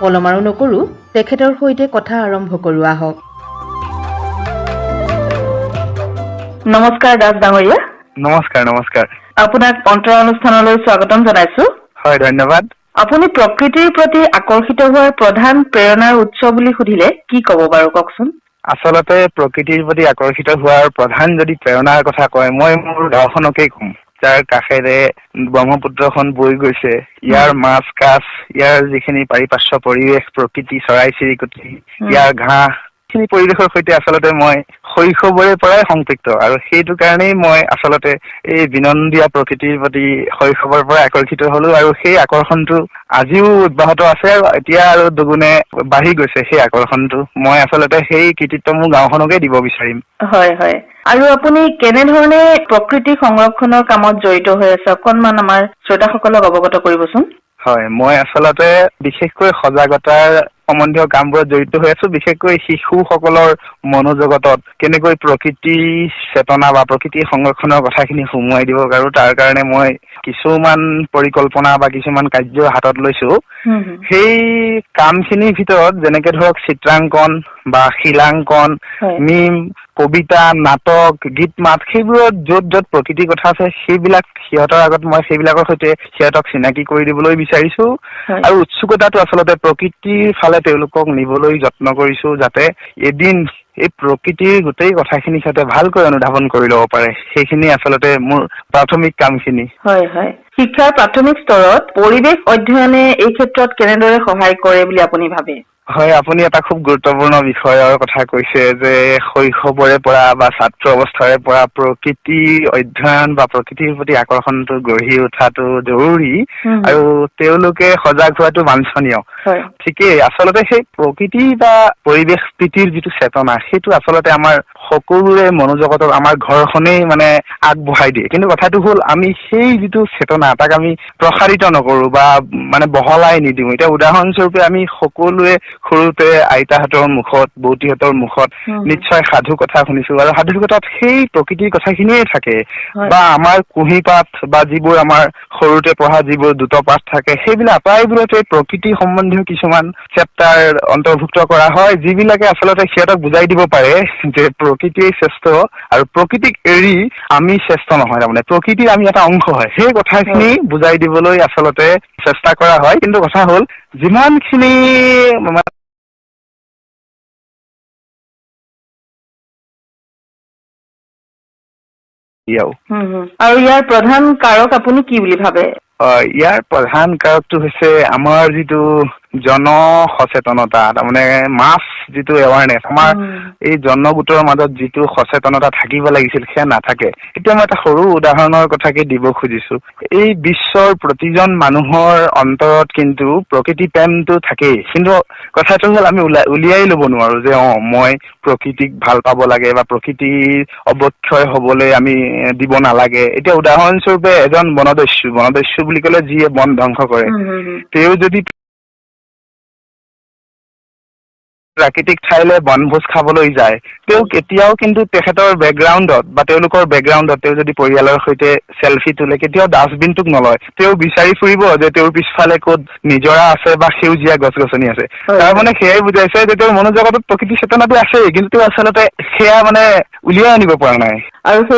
পলম আৰু নকৰো তেখেতৰ সৈতে কথা আৰম্ভ কৰোঁ আহক। নমস্কাৰ দাস ডাঙৰীয়া। নমস্কাৰ নমস্কাৰ। আপোনাক অন্তৰ অনুষ্ঠানলৈ স্বাগতম জনাইছো। হয়, ধন্যবাদ। আপুনি প্ৰকৃতিৰ প্ৰতি আকৰ্ষিত হোৱাৰ প্ৰধান প্ৰেৰণাৰ উৎস বুলি সুধিলে কি ক'ব বাৰু কওকচোন? আচলতে প্ৰকৃতিৰ প্ৰতি আকৰ্ষিত হোৱাৰ প্ৰধান যদি প্ৰেৰণাৰ কথা কয়, মই মোৰ গাঁওখনকেই কম, যাৰ কাষেৰে ব্ৰহ্মপুত্ৰখন বৈ গৈছে। ইয়াৰ মাছ কাছ, ইয়াৰ যিখিনি পাৰিপাৰ্শ্ব পৰিৱেশ, প্ৰকৃতি, চৰাই চিৰিকটি, ইয়াৰ ঘাঁহ, এইখিনি পৰিৱেশৰ সৈতে আচলতে মই শৈশৱৰে পৰাই সংপৃক্ত, আৰু সেইটো কাৰণেই মই আচলতে এই বিনন্দীয়া প্ৰকৃতিৰ প্ৰতি শৈশৱৰ পৰা আকৰ্ষিত হলো, আৰু সেই আকৰ্ষণটো আজিও অব্যাহত আছে, আৰু এতিয়া আৰু দুগুণে বাঢ়ি গৈছে সেই আকৰ্ষণটো। মই আচলতে সেই কৃতিত্ব মোৰ গাঁওখনকে দিব বিচাৰিম। হয় হয়। আৰু আপুনি কেনেধৰণে প্ৰকৃতি সংৰক্ষণৰ কামত জড়িত হৈ আছে, অকণমান আমাৰ শ্ৰোতাসকলক অৱগত কৰিবচোন। হয়, মই আচলতে বিশেষকৈ সজাগতাৰ সম্বন্ধীয় কামবোৰত জড়িত হৈ আছো, বিশেষকৈ শিশুসকলৰ মনোজগতত কেনেকৈ প্ৰকৃতি চেতনা বা প্ৰকৃতি সংৰক্ষণৰ কথাখিনি সুমুৱাই দিব পাৰো, তাৰ কাৰণে মই কিছুমান পৰিকল্পনা বা কিছুমান কাৰ্য হাতত লৈছো। সেই কামখিনিৰ ভিতৰত যেনেকে ধৰক চিত্ৰাংকন বা শিলাংকন, মিম, কবিতা, নাটক, গীত মাত, সেইবোৰত য'ত য'ত প্ৰকৃতিৰ কথা আছে সেইবিলাক সিহঁতৰ আগত মই সেইবিলাকৰ সৈতে সিহঁতক চিনাকি কৰি দিবলৈ বিচাৰিছো। আৰু উৎসুকতাটো আচলতে প্ৰকৃতিৰ ফালে তেওঁলোকক নিবলৈ যত্ন কৰিছো, যাতে এদিন এই প্ৰকৃতিৰ গোটেই কথাখিনি সিহঁতে ভালকৈ অনুধাৱন কৰি ল'ব পাৰে। সেইখিনি আচলতে মোৰ প্ৰাথমিক কামখিনি। হয় হয়। শিক্ষাৰ প্ৰাথমিক স্তৰত পৰিৱেশ অধ্যয়নে এই ক্ষেত্ৰত কেনেদৰে সহায় কৰে বুলি আপুনি ভাবে? হয়, আপুনি এটা খুব গুৰুত্বপূৰ্ণ বিষয়ৰ কথা কৈছে, যে শৈশৱৰে পৰা বা ছাত্ৰ অৱস্থাৰে পৰা প্ৰকৃতি অধ্যয়ন বা প্ৰকৃতিৰ প্ৰতি আকৰ্ষণটো গঢ়ি উঠাটো জৰুৰী, আৰু তেওঁলোকে সজাগ হোৱাটো বাঞ্ছনীয়। ঠিকেই, আচলতে সেই প্ৰকৃতি বা পৰিৱেশ প্ৰীতিৰ যিটো চেতনা, সেইটো আচলতে আমাৰ সকলোৰে মনোজগতত আমাৰ ঘৰখনেই মানে আগবঢ়াই দিয়ে। কিন্তু কথাটো হ'ল, আমি সেই যিটো চেতনা তাক আমি প্ৰসাৰিত নকৰো বা মানে বহলাই নিদিওঁ। এতিয়া উদাহৰণস্বৰূপে আমি সকলোৱে সৰুতে আইতাহঁতৰ মুখত, বৌতিহঁতৰ মুখত নিশ্চয় সাধু কথা শুনিছো, আৰু সাধু কথাত সেই প্ৰকৃতিৰ কথাখিনিয়ে থাকে। বা আমাৰ কুঁহি পাঠ বা যিবোৰ আমাৰ সৰুতে পঢ়া যিবোৰ দ্ৰুতপাঠ থাকে, সেইবিলাক আটাইবোৰতে প্ৰকৃতি সম্বন্ধীয় কিছুমান চেপ্টাৰ অন্তৰ্ভুক্ত কৰা হয়, যিবিলাকে আচলতে সিহঁতক বুজাই দিব পাৰে যে প্ৰকৃতিয়ে শ্ৰেষ্ঠ, আৰু প্ৰকৃতিক এৰি আমি শ্ৰেষ্ঠ নহয়, তাৰমানে প্ৰকৃতিৰ আমি এটা অংশ হয়। সেই কথাখিনি বুজাই দিবলৈ আচলতে চেষ্টা কৰা হয়। কিন্তু কথা হ'ল, যিমানখিনি আৰু ইয়াৰ প্ৰধান কাৰক আপুনি কি বুলি ভাবে? ইয়াৰ প্ৰধান কাৰকটো হৈছে আমাৰ যিটো জন সচেতনতা, তাৰমানে মাছ যিটো এৱাৰনেছ, আমাৰ এই জনগোটৰ মাজত যিটো সচেতনতা থাকিব লাগিছিল সেয়া নাথাকে। এতিয়া মই এটা সৰু উদাহৰণৰ কথাকে দিব খুজিছো। এই বিশ্বৰ প্ৰতিজন মানুহৰ অন্তৰত কিন্তু প্ৰকৃতি প্ৰেমটো থাকেই, কিন্তু কথাটো হ'ল আমি উলিয়াই ল'ব নোৱাৰো যে মই প্ৰকৃতিক ভাল পাব লাগে বা প্ৰকৃতিৰ অৱক্ষয় হবলৈ আমি দিব নালাগে। এতিয়া উদাহৰণস্বৰূপে এজন বনদস্যু বুলি ক'লে যিয়ে বন ধ্বংস কৰে, তেওঁ যদি প্ৰাকৃতিক ঠাইলৈ বনভোজ খাবলৈ যায়, তেওঁ কেতিয়াও কিন্তু তেখেতৰ বেকগ্ৰাউণ্ডত বা তেওঁলোকৰ বেকগ্ৰাউণ্ডত তেওঁ যদি পৰিয়ালৰ সৈতে চেলফি তোলে, কেতিয়াও ডাষ্টবিনটোক নলয়। তেওঁ বিচাৰি ফুৰিব যে তেওঁৰ পিছফালে ক'ত নিজৰা আছে বা সেউজীয়া গছ গছনি আছে। তাৰ মানে সেয়াই বুজাইছে যে তেওঁৰ মনোজগতত প্ৰকৃতি চেতনাটো আছেই, কিন্তু আচলতে সেয়া মানে উলিয়াই আনিব পৰা নাই। আৰু সেই